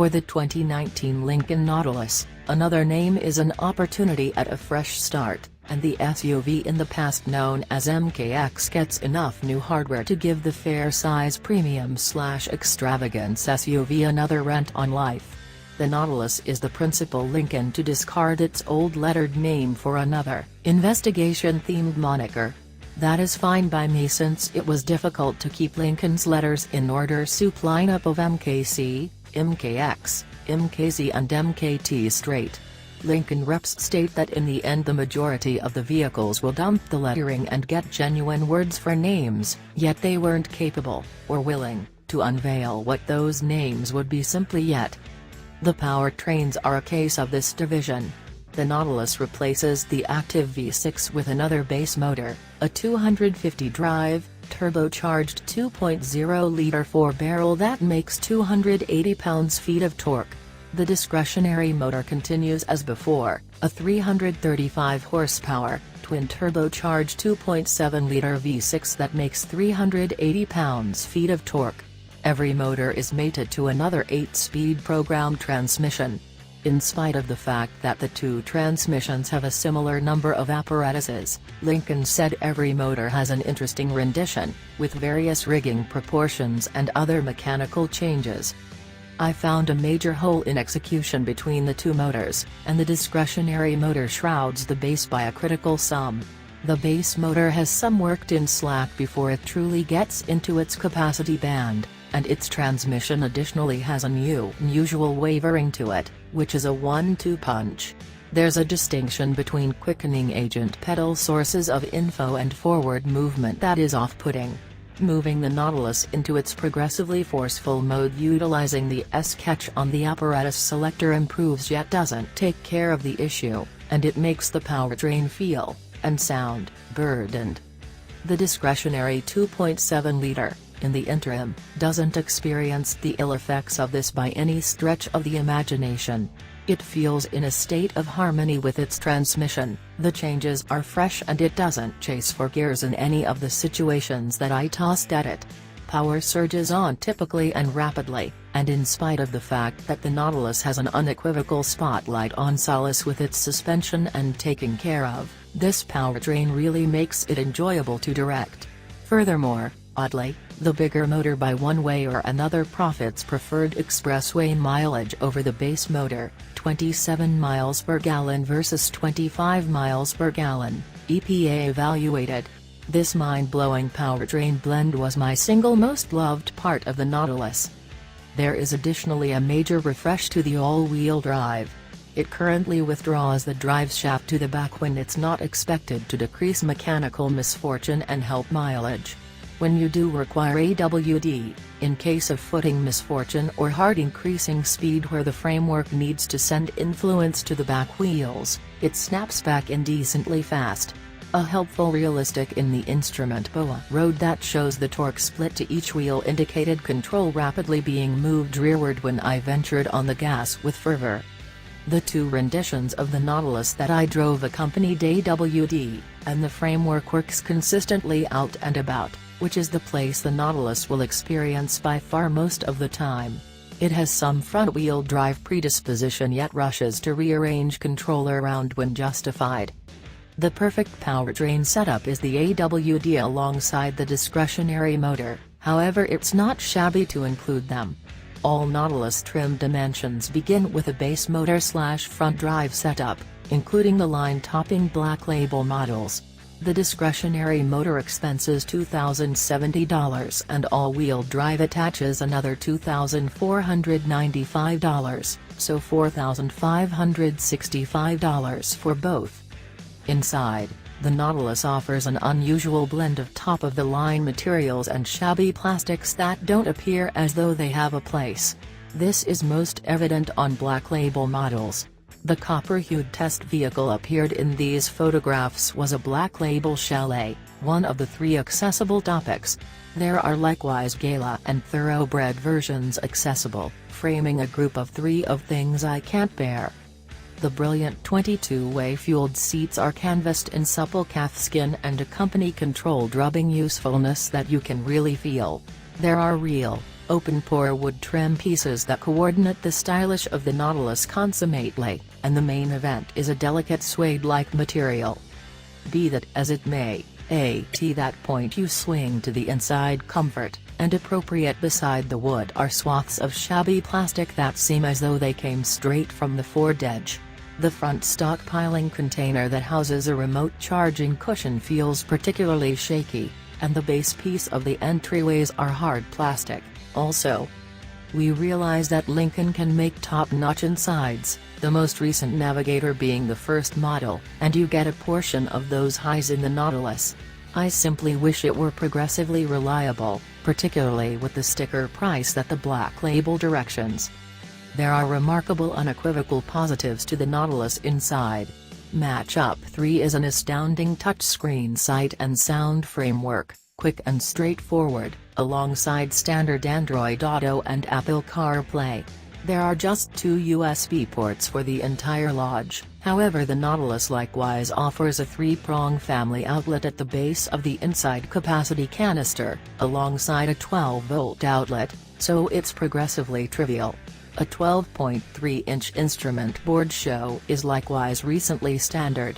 For the 2019 Lincoln Nautilus, another name is an opportunity at a fresh start, and the SUV in the past known as MKX gets enough new hardware to give the fair-size premium/extravagance SUV another rent on life. The Nautilus is the principal Lincoln to discard its old lettered name for another, investigation-themed moniker. That is fine by me since it was difficult to keep Lincoln's letters in order soup lineup of MKC, MKX, MKZ and MKT straight. Lincoln reps state that in the end the majority of the vehicles will dump the lettering and get genuine words for names, yet they weren't capable, or willing, to unveil what those names would be simply yet. The powertrains are a case of this division. The Nautilus replaces the active V6 with another base motor, a 250-drive, turbocharged 2.0-liter 4-barrel that makes 280 pounds-feet of torque. The discretionary motor continues as before, a 335 horsepower, twin-turbocharged 2.7-liter V6 that makes 380 pounds-feet of torque. Every motor is mated to another 8-speed programmed transmission. In spite of the fact that the two transmissions have a similar number of apparatuses, Lincoln said every motor has an interesting rendition, with various rigging proportions and other mechanical changes. I found a major hole in execution between the two motors, and the discretionary motor shrouds the base by a critical sum. The base motor has some worked-in slack before it truly gets into its capacity band, and its transmission additionally has an unusual wavering to it, which is a 1-2 punch. There's a distinction between quickening agent pedal sources of info and forward movement that is off-putting. Moving the Nautilus into its progressively forceful mode utilizing the S-catch on the apparatus selector improves yet doesn't take care of the issue, and it makes the powertrain feel, and sound, burdened. The discretionary 2.7-liter, in the interim, doesn't experience the ill effects of this by any stretch of the imagination. It feels in a state of harmony with its transmission, the changes are fresh and it doesn't chase for gears in any of the situations that I tossed at it. Power surges on typically and rapidly, and in spite of the fact that the Nautilus has an unequivocal spotlight on solace with its suspension and taking care of, this powertrain really makes it enjoyable to direct. Furthermore, oddly, the bigger motor by one way or another profits preferred expressway mileage over the base motor, 27 miles per gallon versus 25 miles per gallon, EPA evaluated. This mind-blowing powertrain blend was my single most loved part of the Nautilus. There is additionally a major refresh to the all-wheel drive. It currently withdraws the driveshaft to the back when it's not expected to decrease mechanical misfortune and help mileage. When you do require AWD, in case of footing misfortune or hard increasing speed where the framework needs to send influence to the back wheels, it snaps back in decently fast. A helpful realistic in the instrument BOA road that shows the torque split to each wheel indicated control rapidly being moved rearward when I ventured on the gas with fervor. The two renditions of the Nautilus that I drove accompanied AWD, and the framework works consistently out and about, which is the place the Nautilus will experience by far most of the time. It has some front-wheel drive predisposition yet rushes to rearrange control around when justified. The perfect powertrain setup is the AWD alongside the discretionary motor, however it's not shabby to include them. All Nautilus trim dimensions begin with a base motor/front drive setup, including the line-topping Black Label models. The discretionary motor expenses $2,070 and all-wheel drive attaches another $2,495, so $4,565 for both. Inside, the Nautilus offers an unusual blend of top-of-the-line materials and shabby plastics that don't appear as though they have a place. This is most evident on Black Label models. The copper-hued test vehicle appeared in these photographs was a Black Label Chalet, one of the 3 accessible topics. There are likewise Gala and Thoroughbred versions accessible, framing a group of 3 of things I can't bear. The brilliant 22-way fueled seats are canvassed in supple calfskin and accompany controlled rubbing usefulness that you can really feel. There are real, open-pore wood trim pieces that coordinate the stylish of the Nautilus consummately, and the main event is a delicate suede-like material. Be that as it may, at that point you swing to the inside comfort, and appropriate beside the wood are swaths of shabby plastic that seem as though they came straight from the Ford Edge. The front stockpiling container that houses a remote charging cushion feels particularly shaky, and the base piece of the entryways are hard plastic, also. We realize that Lincoln can make top-notch insides, the most recent Navigator being the first model, and you get a portion of those highs in the Nautilus. I simply wish it were progressively reliable, particularly with the sticker price that the black label directions. There are remarkable unequivocal positives to the Nautilus inside. Matchup 3 is an astounding touchscreen sight and sound framework, quick and straightforward, alongside standard Android Auto and Apple CarPlay. There are just 2 USB ports for the entire lodge, however the Nautilus likewise offers a 3-prong family outlet at the base of the inside capacity canister, alongside a 12-volt outlet, so it's progressively trivial. A 12.3-inch instrument board show is likewise recently standard,